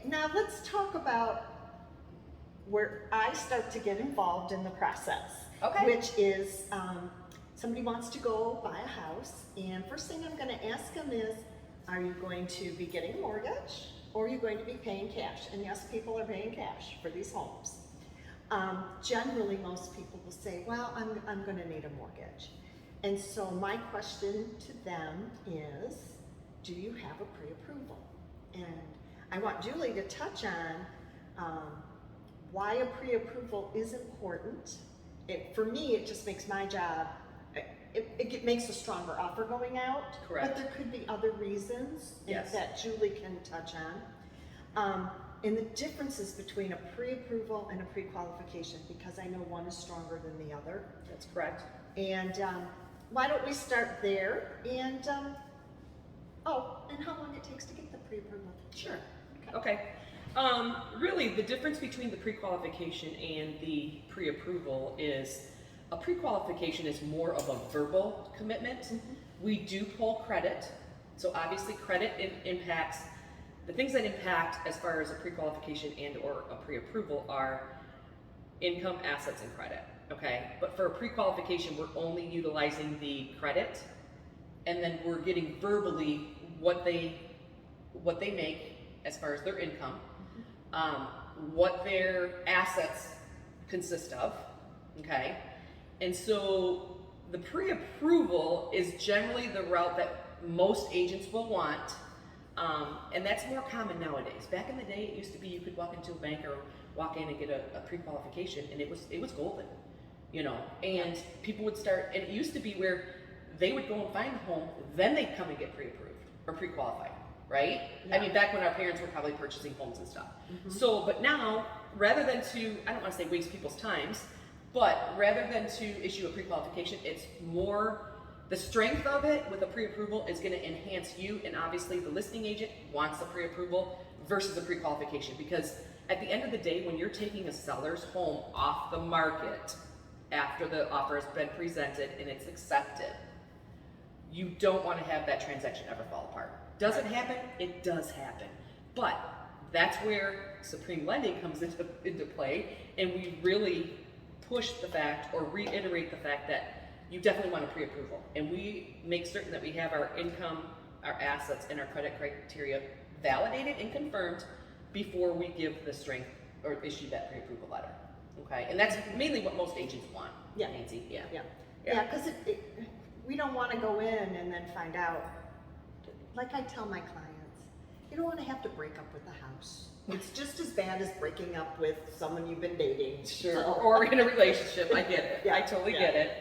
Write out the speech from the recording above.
now let's talk about where I start to get involved in the process. Okay. Which is, somebody wants to go buy a house, and first thing I'm gonna ask them is, are you going to be getting a mortgage, or are you going to be paying cash? And yes, people are paying cash for these homes. Generally, most people will say, well, I'm gonna need a mortgage. And so my question to them is, do you have a pre-approval? And I want Julie to touch on why a pre-approval is important. For me, it just makes my job, it makes a stronger offer going out. Correct. But there could be other reasons Yes. that Julie can touch on. And the differences between a pre-approval and a pre-qualification, because I know one is stronger than the other. That's correct. And why don't we start there? And and how long it takes to get the pre-approval? Sure. Okay. Really, the difference between the pre-qualification and the pre-approval is a pre-qualification is more of a verbal commitment. Mm-hmm. We do pull credit, so obviously credit impacts, the things that impact as far as a pre-qualification and or a pre-approval are income, assets, and credit, okay? But for a pre-qualification, we're only utilizing the credit, and then we're getting verbally what they make as far as their income, what their assets consist of, okay? And so the pre-approval is generally the route that most agents will want, and that's more common nowadays. Back in the day, it used to be you could walk into a bank or walk in and get a pre-qualification, and it was golden, you know. And people would start, and it used to be where they would go and find a home, then they'd come and get pre-approved or pre-qualified, right? Yeah. I mean, back when our parents were probably purchasing homes and stuff. Mm-hmm. So, but now, rather than to, I don't want to say waste people's times, but rather than to issue a pre-qualification, it's more, the strength of it with a pre-approval is going to enhance you, and obviously the listing agent wants a pre-approval versus a pre-qualification, because at the end of the day, when you're taking a seller's home off the market after the offer has been presented and it's accepted, you don't want to have that transaction ever fall apart. Does it happen? It does happen. But that's where Supreme Lending comes into play, and we really push the fact or reiterate the fact that you definitely want a pre-approval. And we make certain that we have our income, our assets, and our credit criteria validated and confirmed before we give the strength or issue that pre-approval letter. Okay? And that's mainly what most agents want, Yeah. Nancy. Yeah. Yeah, because we don't want to go in and then find out, like I tell my clients, you don't want to have to break up with the house. It's just as bad as breaking up with someone you've been dating. Sure. Or in a relationship. I get it. Yeah, I totally yeah. get it.